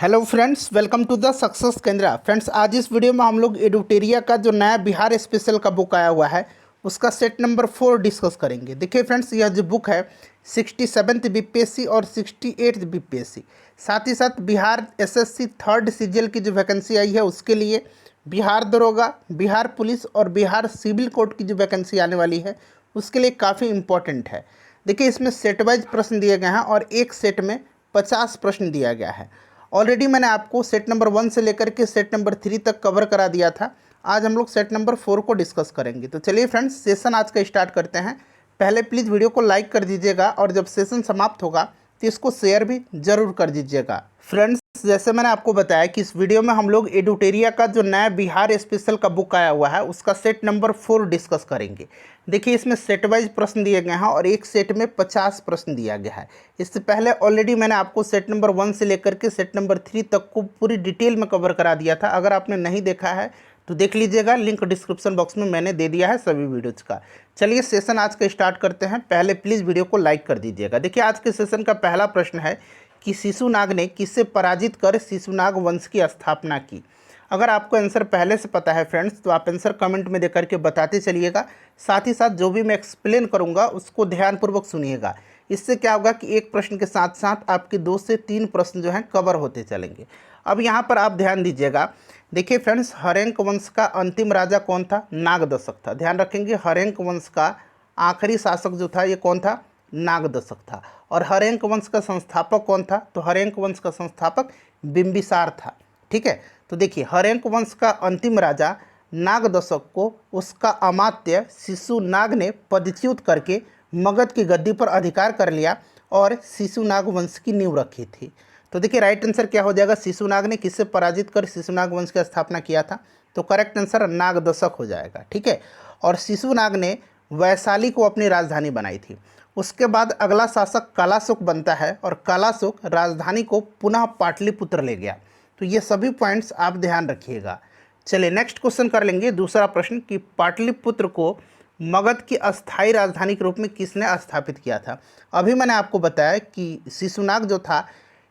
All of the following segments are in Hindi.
Hello friends, welcome to the success Kendra. Friends, आज इस वीडियो में हम लोग एडुटेरिया का जो नया बिहार स्पेशल का बुक आया हुआ है उसका सेट नंबर 4 डिस्कस करेंगे। देखिए फ्रेंड्स, यह जो बुक है 67th बीपीएससी और 68th बीपीएससी, साथ ही साथ बिहार एसएससी थर्ड सीजीएल की जो वैकेंसी आई है उसके लिए, बिहार दरोगा, बिहार पुलिस और बिहार सिविल कोर्ट की जो वैकेंसी आने वाली है उसके लिए काफ़ी इंपॉर्टेंट है। देखिए, इसमें सेट वाइज प्रश्न दिए गए हैं और एक सेट में 50 प्रश्न दिया गया है। ऑलरेडी मैंने आपको सेट नंबर 1 से लेकर के सेट नंबर 3 तक कवर करा दिया था। आज हम लोग सेट नंबर 4 को डिस्कस करेंगे। तो चलिए फ्रेंड्स, सेशन आज का स्टार्ट करते हैं। पहले प्लीज़ वीडियो को लाइक कर दीजिएगा और जब सेशन समाप्त होगा तो इसको शेयर भी ज़रूर कर दीजिएगा। फ्रेंड्स, जैसे मैंने आपको बताया कि इस वीडियो में हम लोग एडुटेरिया का जो नया बिहार स्पेशल का बुक आया हुआ है उसका सेट नंबर 4 डिस्कस करेंगे। देखिए, इसमें सेट वाइज प्रश्न दिए गए हैं और एक सेट में 50 प्रश्न दिया गया है। इससे पहले ऑलरेडी मैंने आपको सेट नंबर 1 से लेकर के सेट नंबर 3 तक को पूरी डिटेल में कवर करा दिया था। अगर आपने नहीं देखा है तो देख लीजिएगा, लिंक डिस्क्रिप्शन बॉक्स में मैंने दे दिया है सभी वीडियोज़ का। चलिए सेशन आज का स्टार्ट करते हैं। पहले प्लीज़ वीडियो को लाइक कर दीजिएगा। देखिए, आज के सेशन का पहला प्रश्न है कि शिशुनाग ने किससे पराजित कर शिशुनाग वंश की स्थापना की। अगर आपको आंसर पहले से पता है फ्रेंड्स तो आप आंसर कमेंट में दे करके बताते चलिएगा। साथ ही साथ जो भी मैं एक्सप्लेन करूंगा उसको ध्यानपूर्वक सुनिएगा। इससे क्या होगा कि एक प्रश्न के साथ साथ आपके 2 से 3 प्रश्न जो हैं कवर होते चलेंगे। अब यहाँ पर आप ध्यान दीजिएगा। देखिए फ्रेंड्स, हर्यंक वंश का अंतिम राजा कौन था? नागदशक था। ध्यान रखेंगे, हर्यंक वंश का आखिरी शासक जो था ये कौन था? नागदशक था। और हर्यंक वंश का संस्थापक कौन था? तो हर्यंक वंश का संस्थापक बिंबिसार था। ठीक है, तो देखिए, हर्यंक वंश का अंतिम राजा नागदशक को उसका अमात्य शिशुनाग ने पदच्युत करके मगध की गद्दी पर अधिकार कर लिया और शिशुनाग वंश की नींव रखी थी। तो देखिए, राइट आंसर क्या हो जाएगा? शिशुनाग ने किससे पराजित कर शिशुनाग वंश की स्थापना किया था? तो करेक्ट आंसर नागदशक हो जाएगा। ठीक है, और शिशुनाग ने वैशाली को अपनी राजधानी बनाई थी। उसके बाद अगला शासक कालाशोक बनता है और कालाशोक राजधानी को पुनः पाटलिपुत्र ले गया। तो ये सभी पॉइंट्स आप ध्यान रखिएगा। चलिए नेक्स्ट क्वेश्चन कर लेंगे। दूसरा प्रश्न कि पाटलिपुत्र को मगध की अस्थायी राजधानी के रूप में किसने स्थापित किया था? अभी मैंने आपको बताया कि शिशुनाग जो था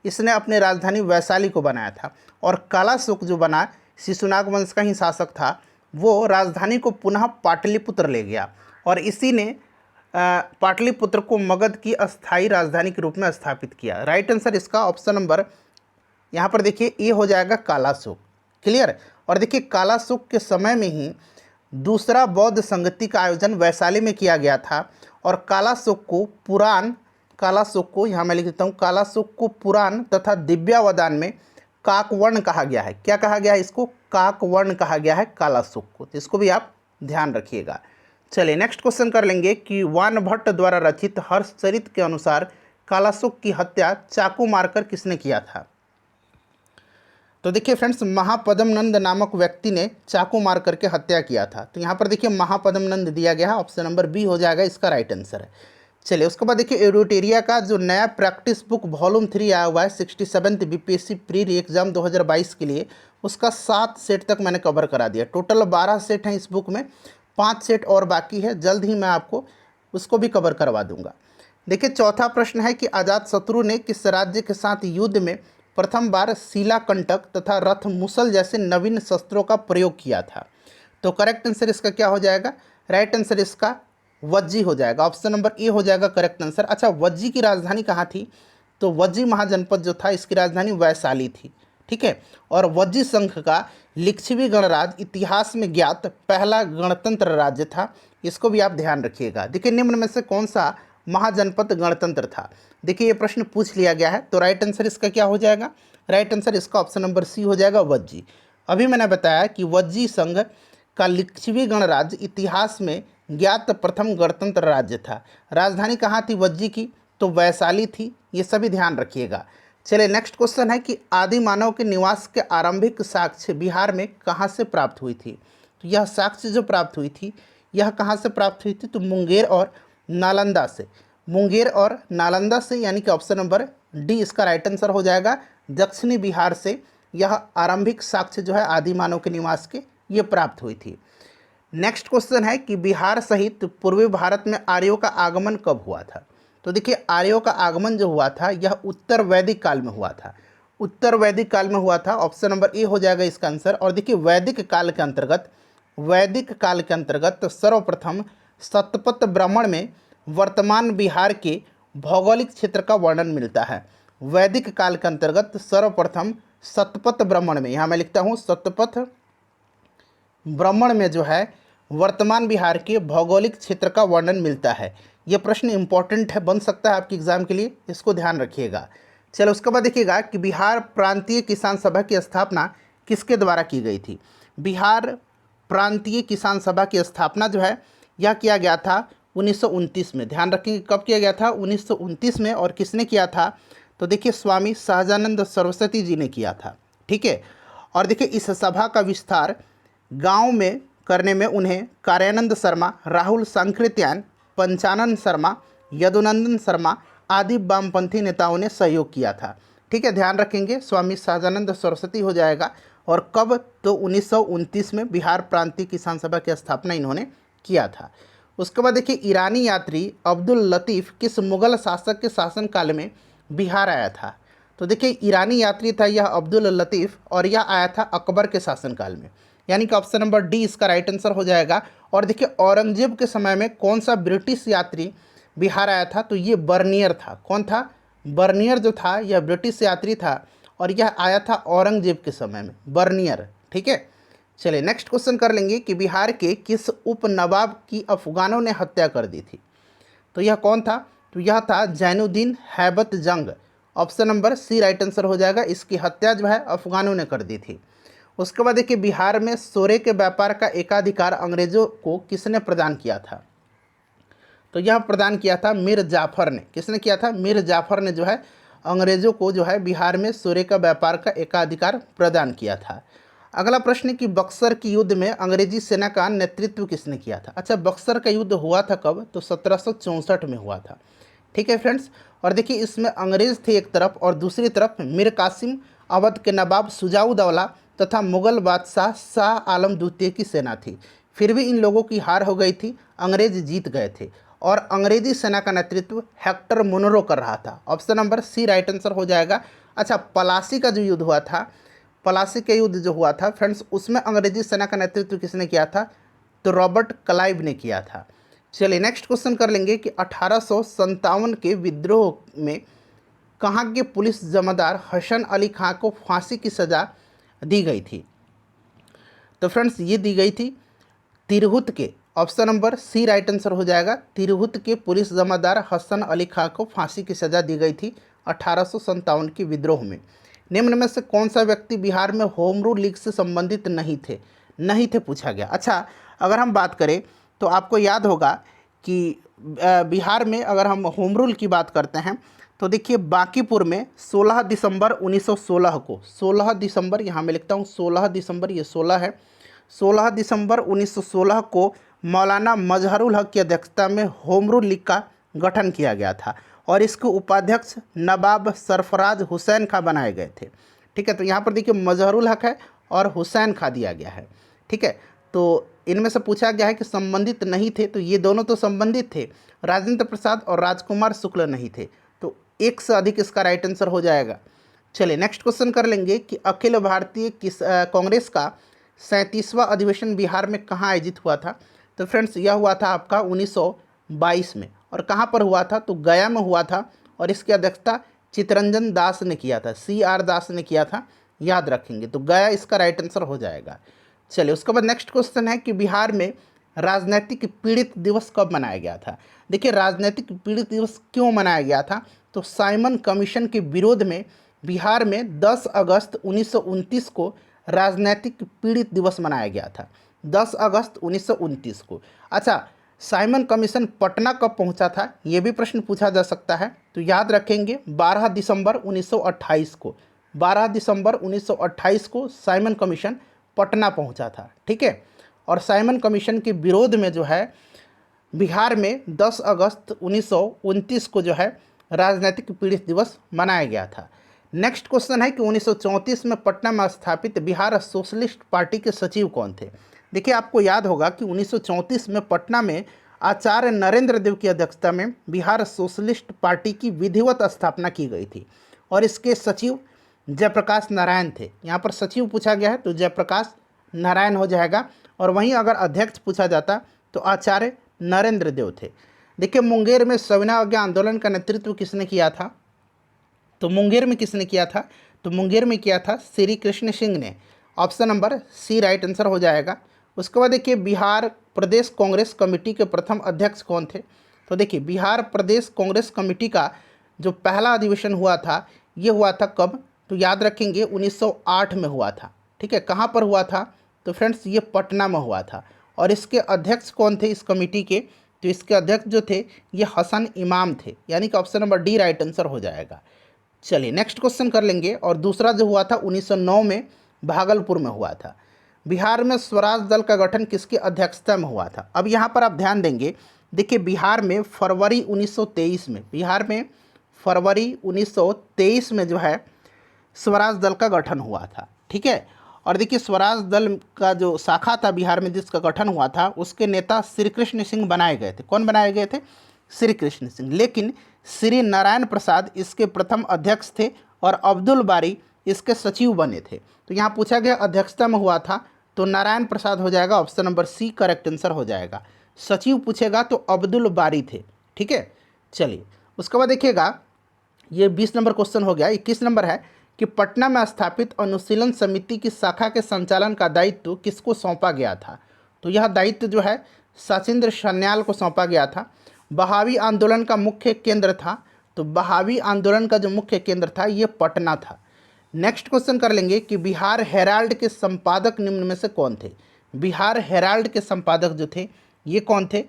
इसने अपनी राजधानी वैशाली को बनाया था और कालाशोक जो बना शिशुनाग वंश का ही शासक था वो राजधानी को पुनः पाटलिपुत्र ले गया और इसी ने पाटलिपुत्र को मगध की अस्थायी राजधानी के रूप में स्थापित किया। राइट आंसर इसका ऑप्शन नंबर यहाँ पर देखिए ए हो जाएगा, कालाशोक। क्लियर। और देखिए, कालाशोक के समय में ही दूसरा बौद्ध संगति का आयोजन वैशाली में किया गया था और कालाशोक को यहाँ मैं लिख देता हूँ, कालाशोक को पुराण तथा दिव्यावदान में काकवर्ण कहा गया है। क्या कहा गया है इसको? काकवर्ण कहा गया है कालाशोक को। तो इसको भी आप ध्यान रखिएगा। चलिए नेक्स्ट क्वेश्चन कर लेंगे कि वान भट्ट द्वारा रचित हर्षचरित के अनुसार कालाशोक की हत्या चाकू मारकर किसने किया था? तो देखिए फ्रेंड्स, महापद्म नंद नामक व्यक्ति ने चाकू मार करके हत्या किया था। तो यहाँ पर देखिए महापद्म नंद दिया गया है, ऑप्शन नंबर बी हो जाएगा इसका राइट आंसर है। चलिए उसके बाद देखिए, एडुटेरिया का जो नया प्रैक्टिस बुक वॉल्यूम 3 आया हुआ है 67th बीपीएससी प्री एग्जाम 2022 के लिए, उसका 7 सेट तक मैंने कवर करा दिया। टोटल 12 सेट हैं इस बुक में, 5 सेट और बाकी है, जल्द ही मैं आपको उसको भी कवर करवा दूंगा। देखिए, चौथा प्रश्न है कि अजातशत्रु ने किस राज्य के साथ युद्ध में प्रथम बार शिलाकंटक तथा रथ मुसल जैसे नवीन शस्त्रों का प्रयोग किया था? तो करेक्ट आंसर इसका क्या हो जाएगा? राइट आंसर इसका वज्जी हो जाएगा, ऑप्शन नंबर ए हो जाएगा करेक्ट आंसर। अच्छा, वज्जी की राजधानी कहाँ थी? तो वज्जी महाजनपद जो था इसकी राजधानी वैशाली थी। ठीक है, और वज्जी संघ का लिच्छवी गणराज्य इतिहास में ज्ञात पहला गणतंत्र राज्य था। इसको भी आप ध्यान रखिएगा। देखिए, निम्न में से कौन सा महाजनपद गणतंत्र था? देखिए, ये प्रश्न पूछ लिया गया है, तो राइट आंसर इसका क्या हो जाएगा? राइट आंसर इसका ऑप्शन नंबर सी हो जाएगा, वज्जी। अभी मैंने बताया कि वज्जी संघ का लिच्छवी गणराज्य इतिहास में ज्ञात प्रथम गणतंत्र राज्य था। राजधानी कहाँ थी वज्जी की? तो वैशाली थी। ये सभी ध्यान रखिएगा। चलिए नेक्स्ट क्वेश्चन है कि आदि मानव के निवास के आरंभिक साक्ष्य बिहार में कहाँ से प्राप्त हुई थी? तो यह साक्ष्य जो प्राप्त हुई थी यह कहाँ से प्राप्त हुई थी? तो मुंगेर और नालंदा से। मुंगेर और नालंदा से, यानी कि ऑप्शन नंबर डी इसका राइट आंसर हो जाएगा। दक्षिणी बिहार से यह आरंभिक साक्ष्य जो है आदि मानव के निवास के ये प्राप्त हुई थी। नेक्स्ट क्वेश्चन है कि बिहार सहित पूर्वी भारत में आर्यों का आगमन कब हुआ था? तो देखिए, आर्यों का आगमन जो हुआ था यह उत्तर वैदिक काल में हुआ था। उत्तर वैदिक काल में हुआ था। ऑप्शन नंबर ए हो जाएगा इसका आंसर। और देखिए वैदिक काल के अंतर्गत सर्वप्रथम शतपथ ब्राह्मण में वर्तमान बिहार के भौगोलिक क्षेत्र का वर्णन मिलता है। वैदिक काल के अंतर्गत सर्वप्रथम शतपथ ब्राह्मण में, यहाँ मैं लिखता हूँ शतपथ ब्राह्मण में जो है वर्तमान बिहार के भौगोलिक क्षेत्र का वर्णन मिलता है। यह प्रश्न इंपॉर्टेंट है, बन सकता है आपके एग्जाम के लिए, इसको ध्यान रखिएगा। चलो उसके बाद देखिएगा कि बिहार प्रांतीय किसान सभा की स्थापना किसके द्वारा की गई थी। बिहार प्रांतीय किसान सभा की स्थापना जो है यह किया गया था 1929 में। ध्यान रखेंगे कब किया गया था, 1929 में। और किसने किया था, तो देखिए स्वामी सहजानंद सरस्वती जी ने किया था। ठीक है। और देखिए इस सभा का विस्तार गांव में करने में उन्हें कार्यानंद शर्मा, राहुल सांकृत्यायन, पंचानन शर्मा, यदुनंदन शर्मा आदि वामपंथी नेताओं ने सहयोग किया था। ठीक है, ध्यान रखेंगे स्वामी सहजानंद सरस्वती हो जाएगा। और कब, तो 1929 में बिहार प्रांतीय किसान सभा की स्थापना इन्होंने किया था। उसके बाद देखिए ईरानी यात्री अब्दुल लतीफ़ किस मुग़ल शासक के शासनकाल में बिहार आया था। तो देखिए ईरानी यात्री था यह अब्दुल लतीफ़, और यह आया था अकबर के शासनकाल में, यानी कि ऑप्शन नंबर डी इसका राइट आंसर हो जाएगा। और देखिए औरंगजेब के समय में कौन सा ब्रिटिश यात्री बिहार आया था, तो ये बर्नियर था। कौन था, बर्नियर जो था यह ब्रिटिश यात्री था, और यह आया था औरंगजेब के समय में, बर्नियर। ठीक है। चलिए नेक्स्ट क्वेश्चन कर लेंगे कि बिहार के किस उप नवाब की अफगानों ने हत्या कर दी थी। तो यह कौन था, तो यह था Zainuddin Haibat Jang. Option number C right answer हो जाएगा। इसकी हत्या जो है अफगानों ने कर दी थी। उसके बाद देखिए बिहार में सोरे के व्यापार का एकाधिकार अंग्रेजों को किसने प्रदान किया था। तो यह प्रदान किया था मीर जाफर ने। किसने किया था, मीर जाफर ने जो है अंग्रेजों को जो है बिहार में सोरे का व्यापार का एकाधिकार प्रदान किया था। अगला प्रश्न कि बक्सर की युद्ध में अंग्रेजी सेना का नेतृत्व किसने किया था। अच्छा, बक्सर का युद्ध हुआ था कब, तो 1764 में हुआ था। ठीक है फ्रेंड्स। और देखिए इसमें अंग्रेज थे एक तरफ, और दूसरी तरफ मीर कासिम, अवध के नवाब शुजाउद्दौला तथा मुगल बादशाह शाह आलम द्वितीय की सेना थी। फिर भी इन लोगों की हार हो गई थी, अंग्रेज जीत गए थे। और अंग्रेजी सेना का नेतृत्व हेक्टर मुनरो कर रहा था। Option number C right answer हो जाएगा। अच्छा, पलासी का जो युद्ध हुआ था, पलासी का युद्ध जो हुआ था फ्रेंड्स, उसमें अंग्रेजी सेना का नेतृत्व किसने किया था, तो रॉबर्ट क्लाइव ने किया था। चलिए नेक्स्ट क्वेश्चन कर लेंगे कि 1857 के विद्रोह में कहाँ के पुलिस जमादार हसन अली खां को फांसी की सज़ा दी गई थी। तो फ्रेंड्स ये दी गई थी तिरहुत के। Option number C right answer हो जाएगा। तिरहुत के पुलिस जमादार हसन अली खां को फांसी की सज़ा दी गई थी 1857 के विद्रोह में। निम्न में से कौन सा व्यक्ति बिहार में होम रूल लीग से संबंधित नहीं थे पूछा गया। अच्छा, अगर हम बात करें तो आपको याद होगा कि बिहार में अगर हम होम रूल की बात करते हैं तो देखिए बांकीपुर में 16 दिसंबर 1916 को, 16 दिसंबर, यहाँ मैं लिखता हूँ 16 दिसंबर, ये 16 है, 16 दिसंबर 1916 को मौलाना मजहरुल हक की अध्यक्षता में होम रूल लीग का गठन किया गया था, और इसके उपाध्यक्ष नवाब सरफराज हुसैन खां बनाए गए थे। ठीक है, तो यहाँ पर देखिए मजहरुल हक है और हुसैन खां दिया गया है। ठीक है, तो इनमें से पूछा गया है कि संबंधित नहीं थे, तो ये दोनों तो संबंधित थे, राजेंद्र प्रसाद और राजकुमार शुक्ल नहीं थे, तो एक से अधिक इसका राइट आंसर हो जाएगा। चलिए नेक्स्ट क्वेश्चन कर लेंगे कि अखिल भारतीय कांग्रेस का 37वां अधिवेशन बिहार में कहाँ आयोजित हुआ था। तो फ्रेंड्स यह हुआ था आपका 1922 में, और कहाँ पर हुआ था, तो गया में हुआ था, और इसकी अध्यक्षता चितरंजन दास ने किया था, CR दास ने किया था, याद रखेंगे। तो गया इसका राइट आंसर हो जाएगा। चलिए उसके बाद नेक्स्ट क्वेश्चन है कि बिहार में राजनीतिक पीड़ित दिवस कब मनाया गया था। देखिए राजनीतिक पीड़ित दिवस क्यों मनाया गया था, तो साइमन कमीशन के विरोध में बिहार में 10 अगस्त 1929 को राजनीतिक पीड़ित दिवस मनाया गया था, 10 अगस्त 1929 को। अच्छा, साइमन कमीशन पटना कब पहुंचा था, ये भी प्रश्न पूछा जा सकता है, तो याद रखेंगे 12 दिसंबर 1928 को, 12 दिसंबर 1928 को साइमन कमीशन पटना पहुंचा था। ठीक है, और साइमन कमीशन के विरोध में जो है बिहार में 10 अगस्त 1929 को जो है राजनीतिक पीड़ित दिवस मनाया गया था। नेक्स्ट क्वेश्चन है कि 1934 में पटना में स्थापित बिहार सोशलिस्ट पार्टी के सचिव कौन थे। देखिए आपको याद होगा कि 1934 में पटना में आचार्य नरेंद्र देव की अध्यक्षता में बिहार सोशलिस्ट पार्टी की विधिवत स्थापना की गई थी, और इसके सचिव जयप्रकाश नारायण थे। यहाँ पर सचिव पूछा गया है तो जयप्रकाश नारायण हो जाएगा। और वहीं अगर अध्यक्ष पूछा जाता तो आचार्य नरेंद्र देव थे। देखिए मुंगेर में सविनय अवज्ञा आंदोलन का नेतृत्व किसने किया था? तो मुंगेर में किसने किया था? तो मुंगेर में किया था श्री कृष्ण सिंह ने। Option number C right answer हो जाएगा। उसके बाद देखिए बिहार प्रदेश कांग्रेस कमेटी के प्रथम अध्यक्ष कौन थे? तो देखिए बिहार प्रदेश कांग्रेस कमेटी का जो पहला अधिवेशन हुआ था ये हुआ था कब? तो याद रखेंगे 1908 में हुआ था। ठीक है, कहाँ पर हुआ था? तो फ्रेंड्स ये पटना में हुआ था। और इसके अध्यक्ष कौन थे इस कमेटी के? तो इसके अध्यक्ष जो थे ये हसन इमाम थे, यानी कि option number D right answer हो जाएगा। चलिए नेक्स्ट क्वेश्चन कर लेंगे। और दूसरा जो हुआ था 1909 में भागलपुर में हुआ था। बिहार में स्वराज दल का गठन किसकी अध्यक्षता में हुआ था? अब यहाँ पर आप ध्यान देंगे, देखिए बिहार में फरवरी 1923 में, बिहार में फरवरी 1923 में जो है स्वराज दल का गठन हुआ था। ठीक है, और देखिए स्वराज दल का जो शाखा था बिहार में जिसका गठन हुआ था उसके नेता श्री कृष्ण सिंह बनाए गए थे। कौन बनाए गए थे? श्री कृष्ण सिंह। लेकिन श्री नारायण प्रसाद इसके प्रथम अध्यक्ष थे और अब्दुल बारी इसके सचिव बने थे। तो यहाँ पूछा गया अध्यक्षता में हुआ था तो नारायण प्रसाद हो जाएगा, option number C correct answer हो जाएगा। सचिव पूछेगा तो अब्दुल बारी थे। ठीक है, चलिए उसके बाद देखिएगा ये 20 नंबर क्वेश्चन हो गया। 21 नंबर है कि पटना में स्थापित अनुशीलन समिति की शाखा के संचालन का दायित्व किसको सौंपा गया था? तो यह दायित्व जो है सचिंद्र सन्याल को सौंपा गया था। बहावी आंदोलन का मुख्य केंद्र था, तो बहावी आंदोलन का जो मुख्य केंद्र था ये पटना था। नेक्स्ट क्वेश्चन कर लेंगे कि बिहार हेराल्ड के संपादक निम्न में से कौन थे? बिहार हेराल्ड के संपादक जो थे ये कौन थे?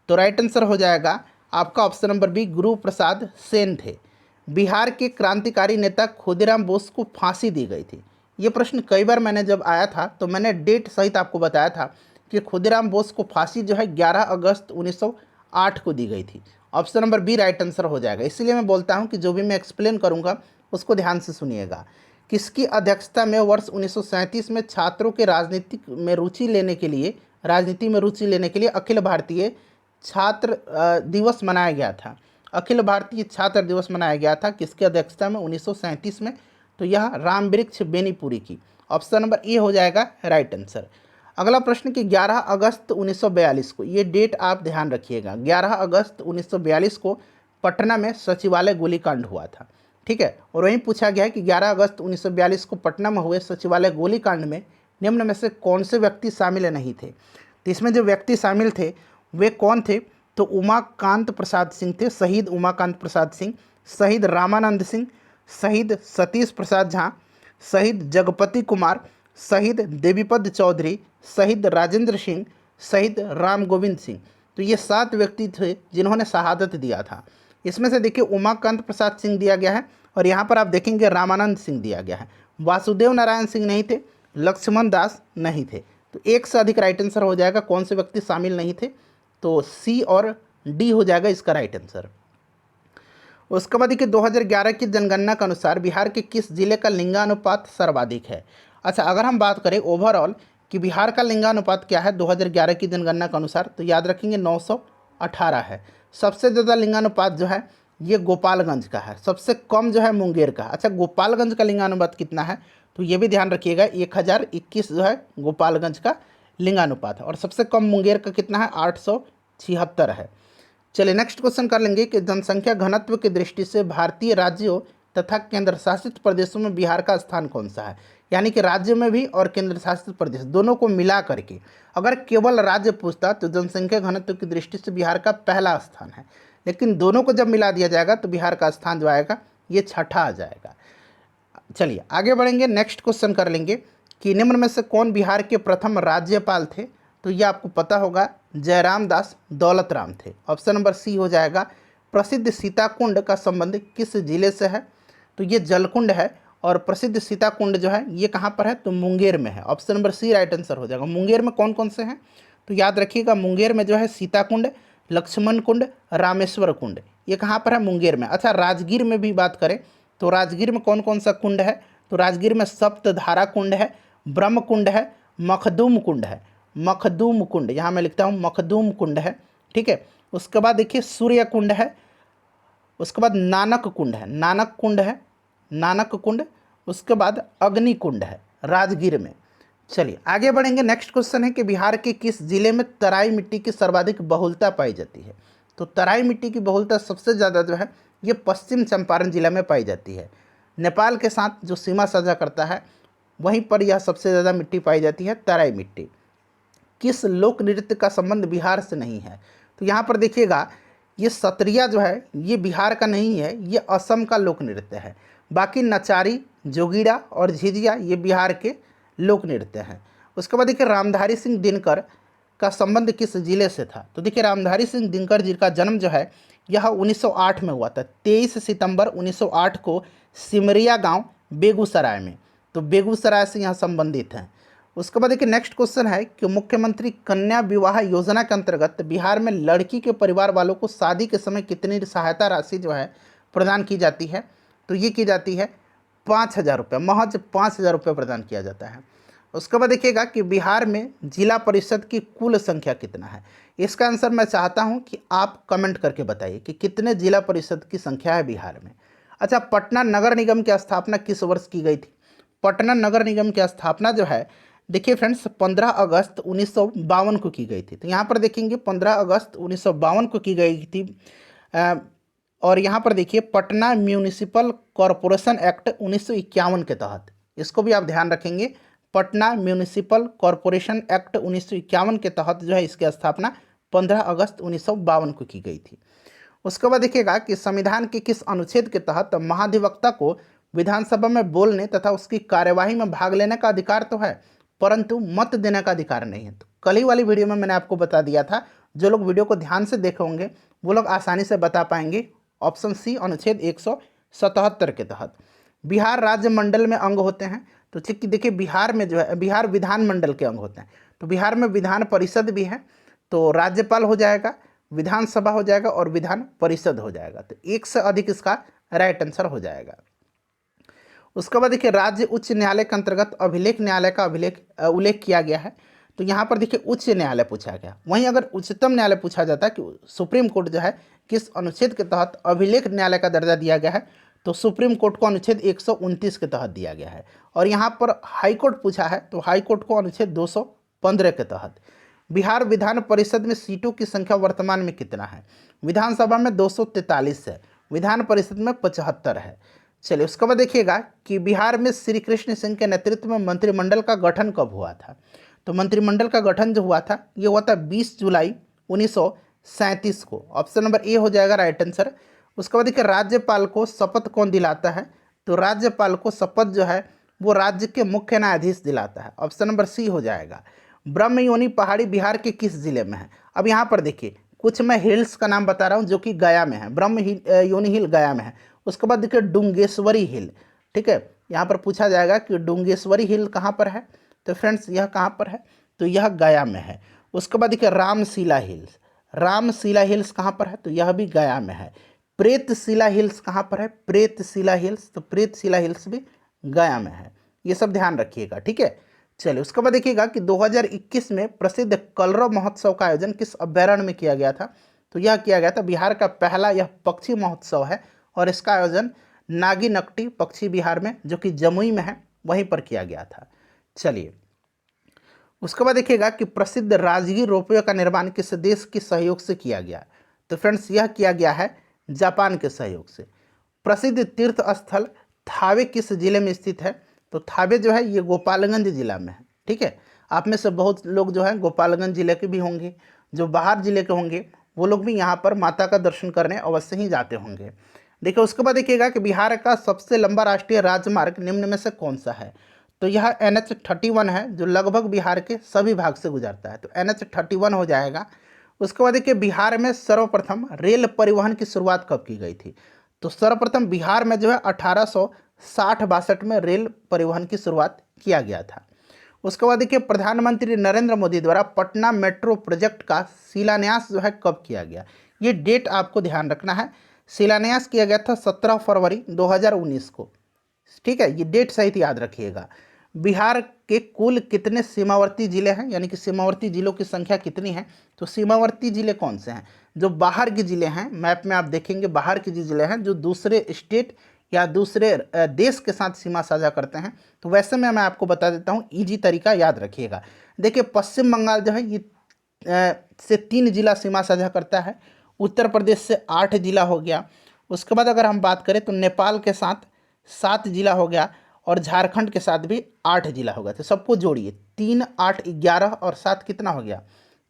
तो राइट आंसर हो जाएगा आपका option number B Guru Prasad Sen थे। बिहार के क्रांतिकारी नेता खुदीराम बोस को फांसी दी गई थी। ये प्रश्न कई बार मैंने जब आया था तो मैंने डेट सहित आपको बताया था कि खुदीराम बोस को फांसी जो है 11 अगस्त 1908 को दी गई थी। Option number B right answer हो जाएगा। इसीलिए मैं बोलता हूँ कि जो भी मैं एक्सप्लेन करूँगा उसको ध्यान से सुनिएगा। किसकी अध्यक्षता में वर्ष 1937 में छात्रों के राजनीति में रुचि लेने के लिए अखिल भारतीय छात्र दिवस मनाया गया था? अखिल भारतीय छात्र दिवस मनाया गया था किसकी अध्यक्षता में? 1937 में। तो यह रामवृक्ष बेनीपुरी की। ऑप्शन नंबर ए हो जाएगा राइट आंसर। अगला प्रश्न कि 11 अगस्त 1942 को, ये डेट आप ध्यान रखिएगा, 11 अगस्त 1942 को पटना में सचिवालय गोलीकांड हुआ था। ठीक है, और वहीं पूछा गया है कि 11 अगस्त 1942 को पटना में हुए सचिवालय गोलीकांड में निम्न में से कौन से व्यक्ति शामिल नहीं थे? तो इसमें जो व्यक्ति शामिल थे वे कौन थे? तो उमाकांत प्रसाद सिंह थे, शहीद उमाकांत प्रसाद सिंह, शहीद रामानंद सिंह, शहीद सतीश प्रसाद झा, शहीद जगपति कुमार, शहीद देवीपद चौधरी, शहीद राजेंद्र सिंह, शहीद राम गोविंद सिंह। तो ये 7 व्यक्ति थे जिन्होंने शहादत दिया था। इसमें से देखिए उमाकांत प्रसाद सिंह दिया गया है और यहाँ पर आप देखेंगे रामानंद सिंह दिया गया है। वासुदेव नारायण सिंह नहीं थे, लक्ष्मण दास नहीं थे। तो एक से अधिक राइट आंसर हो जाएगा। कौन से व्यक्ति शामिल नहीं थे? तो सी और डी हो जाएगा इसका राइट आंसर। उसके बाद देखिए 2011 की जनगणना के अनुसार बिहार के किस जिले का लिंगानुपात सर्वाधिक है? अच्छा, अगर हम बात करें ओवरऑल कि बिहार का लिंगानुपात क्या है 2011 की जनगणना के अनुसार, तो याद रखेंगे 918 है। सबसे ज़्यादा लिंगानुपात जो है ये गोपालगंज का है, सबसे कम जो है मुंगेर का। अच्छा, गोपालगंज का लिंगानुपात कितना है? तो ये भी ध्यान रखिएगा, 1021 जो है गोपालगंज का लिंगानुपात है और सबसे कम मुंगेर का कितना है? 876 है। चलिए नेक्स्ट क्वेश्चन कर लेंगे कि जनसंख्या घनत्व की दृष्टि से भारतीय राज्यों तथा केंद्र शासित प्रदेशों में बिहार का स्थान कौन सा है? यानी कि राज्य में भी और केंद्र शासित प्रदेश दोनों को मिला करके अगर केवल राज्य पूछता तो जनसंख्या घनत्व की दृष्टि से बिहार का पहला स्थान है, लेकिन दोनों को जब मिला दिया जाएगा तो बिहार का स्थान जो आएगा ये छठा आ जाएगा। चलिए आगे बढ़ेंगे, नेक्स्ट क्वेश्चन कर लेंगे कि निम्न में से कौन बिहार के प्रथम राज्यपाल थे? तो ये आपको पता होगा, जयराम दास दौलत राम थे। ऑप्शन नंबर सी हो जाएगा। प्रसिद्ध सीताकुंड का संबंध किस जिले से है? तो ये जलकुंड है और प्रसिद्ध सीताकुंड जो है ये कहाँ पर है? तो मुंगेर में है। Option number C right answer हो जाएगा। मुंगेर में कौन कौन से हैं? तो याद रखिएगा, मुंगेर में जो है सीताकुंड, लक्ष्मण कुंड, रामेश्वर कुंड, ये कहाँ पर है? मुंगेर में। अच्छा, राजगीर में भी बात करें तो राजगीर में कौन कौन सा कुंड है? तो राजगीर में सप्तधारा कुंड है, ब्रह्म कुंड है, मखदूम कुंड है। मखदूम कुंड, यहाँ मैं लिखता हूँ मखदूम कुंड है। ठीक है, उसके बाद देखिए सूर्य कुंड है, उसके बाद नानक कुंड है, नानक कुंड है, नानक कुंड। उसके बाद अग्निकुंड है राजगीर में। चलिए आगे बढ़ेंगे। नेक्स्ट क्वेश्चन है कि बिहार के किस जिले में तराई मिट्टी की सर्वाधिक बहुलता पाई जाती है। तो तराई मिट्टी की बहुलता सबसे ज़्यादा जो है ये पश्चिम चंपारण जिला में पाई जाती है। नेपाल के साथ जो सीमा साझा करता है वहीं पर यह सबसे ज़्यादा मिट्टी पाई जाती है, तराई मिट्टी। किस लोक नृत्य का संबंध बिहार से नहीं है। तो यहाँ पर देखिएगा ये सत्रिया जो है ये बिहार का नहीं है, ये असम का लोक नृत्य है। बाकी नचारी, जोगीड़ा और झिझिया ये बिहार के लोक नृत्य हैं। उसके बाद देखिए रामधारी सिंह दिनकर का संबंध किस जिले से था। तो देखिए रामधारी सिंह दिनकर जी का जन्म जो है यह 1908 में हुआ था। 23 सितंबर 1908 को सिमरिया गांव बेगूसराय में। तो बेगूसराय से यहाँ संबंधित हैं। उसके बाद देखिए नेक्स्ट क्वेश्चन है कि मुख्यमंत्री कन्या विवाह योजना के अंतर्गत बिहार में लड़की के परिवार वालों को शादी के समय कितनी सहायता राशि जो है प्रदान की जाती है। तो ये की जाती है 5,000 रुपये, महज 5,000 रुपये प्रदान किया जाता है। उसके बाद देखिएगा कि बिहार में जिला परिषद की कुल संख्या कितना है। इसका आंसर मैं चाहता हूं कि आप कमेंट करके बताइए कि कितने जिला परिषद की संख्या है बिहार में। अच्छा, पटना नगर निगम की स्थापना किस वर्ष की गई थी। पटना नगर निगम की स्थापना जो है देखिए फ्रेंड्स 15 अगस्त 1952 को की गई थी। तो यहाँ पर देखेंगे 15 अगस्त 1952 को की गई थी। और यहाँ पर देखिए पटना म्यूनिसिपल कॉरपोरेशन एक्ट 1951 के तहत, इसको भी आप ध्यान रखेंगे, पटना म्यूनिसिपल कॉरपोरेशन एक्ट 1951 के तहत जो है इसकी स्थापना 15 अगस्त 1952 को की गई थी। उसके बाद देखिएगा कि संविधान के किस अनुच्छेद के तहत महाधिवक्ता को विधानसभा में बोलने तथा उसकी कार्यवाही में भाग लेने का अधिकार तो है परंतु मत देने का अधिकार नहीं है। तो कल ही वाली वीडियो में मैंने आपको बता दिया था, जो लोग वीडियो को ध्यान से देखे होंगे वो लोग आसानी से बता पाएंगे। ऑप्शन सी अनुच्छेद 177 के तहत बिहार राज्य मंडल में अंग होते हैं। तो देखिए बिहार में जो है बिहार विधान मंडल के अंग होते हैं। तो बिहार में विधान परिषद भी है, तो राज्यपाल हो जाएगा, विधानसभा हो जाएगा और विधान परिषद हो जाएगा। तो एक से अधिक इसका राइट आंसर हो जाएगा। उसके बाद देखिए राज्य उच्च न्यायालय के अंतर्गत अभिलेख न्यायालय का उल्लेख किया गया है। तो यहाँ पर देखिए उच्च न्यायालय पूछा गया, वहीं अगर उच्चतम न्यायालय पूछा जाता है कि सुप्रीम कोर्ट जो है किस अनुच्छेद के तहत अभिलेख न्यायालय का दर्जा दिया गया है, तो सुप्रीम कोर्ट को अनुच्छेद 129 के तहत दिया गया है। और यहाँ पर हाई कोर्ट पूछा है तो हाई कोर्ट को अनुच्छेद 215 के तहत। बिहार विधान परिषद में सीटों की संख्या वर्तमान में कितना है। विधानसभा में 243 है, विधान परिषद में 75 है। चलिए उसके बाद देखिएगा कि बिहार में श्री कृष्ण सिंह के नेतृत्व में मंत्रिमंडल का गठन कब हुआ था। तो मंत्रिमंडल का गठन जो हुआ था ये हुआ था 20 जुलाई 1937 को। ऑप्शन नंबर ए हो जाएगा राइट आंसर। उसके बाद देखिए राज्यपाल को शपथ कौन दिलाता है। तो राज्यपाल को शपथ जो है वो राज्य के मुख्य न्यायाधीश दिलाता है। ऑप्शन नंबर सी हो जाएगा। ब्रह्मयोनी पहाड़ी बिहार के किस जिले में है। अब यहाँ पर देखिए कुछ मैं हिल्स का नाम बता रहा हूँ जो कि गया में है, ब्रह्मयोनी हिल गया में है। उसके बाद देखिए डुंगेश्वरी हिल, ठीक है, यहाँ पर पूछा जाएगा कि डुंगेश्वरी हिल कहाँ पर है। तो फ्रेंड्स यह कहाँ पर है, तो यह गया में है। उसके बाद देखिए रामशिला हिल्स, रामशिला हिल्स कहाँ पर है, तो यह भी गया में है। प्रेतशिला हिल्स कहाँ पर है, प्रेतशिला हिल्स, तो प्रेतशिला हिल्स भी गया में है। ये सब ध्यान रखिएगा, ठीक है। चलिए उसके बाद देखिएगा कि 2021 में प्रसिद्ध कलरव महोत्सव का आयोजन किस अभ्यारण्य में किया गया था। तो यह किया गया था बिहार का पहला यह पक्षी महोत्सव है और इसका आयोजन नागीनकटी पक्षी विहार में जो कि जमुई में है वहीं पर किया गया था। चलिए उसके बाद देखिएगा कि प्रसिद्ध राजगीर रोपवे का निर्माण किस देश के सहयोग से किया गया। तो फ्रेंड्स यह किया गया है जापान के सहयोग से। प्रसिद्ध तीर्थ स्थल थावे किस जिले में स्थित है। तो थावे जो है ये गोपालगंज जिला में है, ठीक है। आप में से बहुत लोग जो है गोपालगंज जिले के भी होंगे, जो बाहर जिले के होंगे वो लोग भी यहाँ पर माता का दर्शन करने अवश्य ही जाते होंगे। देखिए उसके बाद देखिएगा कि बिहार का सबसे लंबा राष्ट्रीय राजमार्ग निम्न में से कौन सा है। तो यह NH31 है जो लगभग बिहार के सभी भाग से गुजरता है। तो NH31 हो जाएगा। उसके बाद देखिए बिहार में सर्वप्रथम रेल परिवहन की शुरुआत कब की गई थी। तो सर्वप्रथम बिहार में जो है 1860-62 में रेल परिवहन की शुरुआत किया गया था। उसके बाद देखिए प्रधानमंत्री नरेंद्र मोदी द्वारा पटना मेट्रो प्रोजेक्ट का शिलान्यास जो है कब किया गया। ये डेट आपको ध्यान रखना है। शिलान्यास किया गया था 17 फरवरी 2019 को, ठीक है। ये डेट सहित याद रखिएगा। बिहार के कुल कितने सीमावर्ती जिले हैं, यानी कि सीमावर्ती जिलों की संख्या कितनी है। तो सीमावर्ती जिले कौन से हैं, जो बाहर के जिले हैं, मैप में आप देखेंगे बाहर के जो जिले हैं जो दूसरे स्टेट या दूसरे देश के साथ सीमा साझा करते हैं, तो वैसे में मैं आपको बता देता हूँ, ईजी तरीका याद रखिएगा। देखिए पश्चिम बंगाल जो है ये से 3 जिला सीमा साझा करता है, उत्तर प्रदेश से 8 जिला हो गया। उसके बाद अगर हम बात करें तो नेपाल के साथ 7 जिला हो गया और झारखंड के साथ भी 8 जिला हो गया। तो सबको जोड़िए, 3 8 11 और 7 कितना हो गया,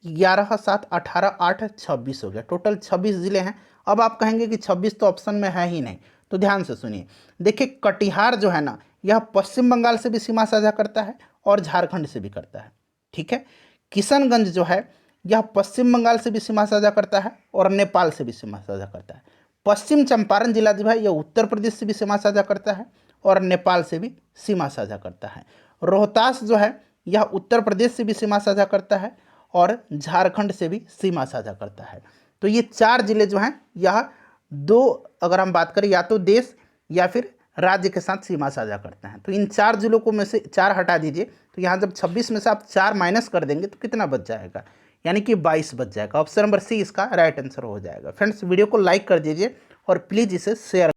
11 7 18 8 26 हो गया। टोटल 26 जिले हैं। अब आप कहेंगे कि 26 तो ऑप्शन में है ही नहीं, तो ध्यान से सुनिए। देखिए कटिहार जो है ना, यह पश्चिम बंगाल से भी सीमा साझा करता है और झारखंड से भी करता है, ठीक है। किशनगंज जो है यह पश्चिम बंगाल से भी सीमा साझा करता है और नेपाल से भी सीमा साझा करता है। पश्चिम चंपारण जिला जो है यह उत्तर प्रदेश से भी सीमा साझा करता है और नेपाल से भी सीमा साझा करता है। रोहतास जो है यह उत्तर प्रदेश से भी सीमा साझा करता है और झारखंड से भी सीमा साझा करता है। तो ये 4 जिले जो हैं यह 2, अगर हम बात करें, या तो देश या फिर राज्य के साथ सीमा साझा करते हैं। तो इन 4 जिलों को में से 4 हटा दीजिए, तो यहाँ जब 26 में से आप 4 माइनस कर देंगे तो कितना बच जाएगा, यानी कि 22 बच जाएगा। ऑप्शन नंबर सी इसका राइट आंसर हो जाएगा। फ्रेंड्स वीडियो को लाइक कर दीजिए और प्लीज़ इसे शेयर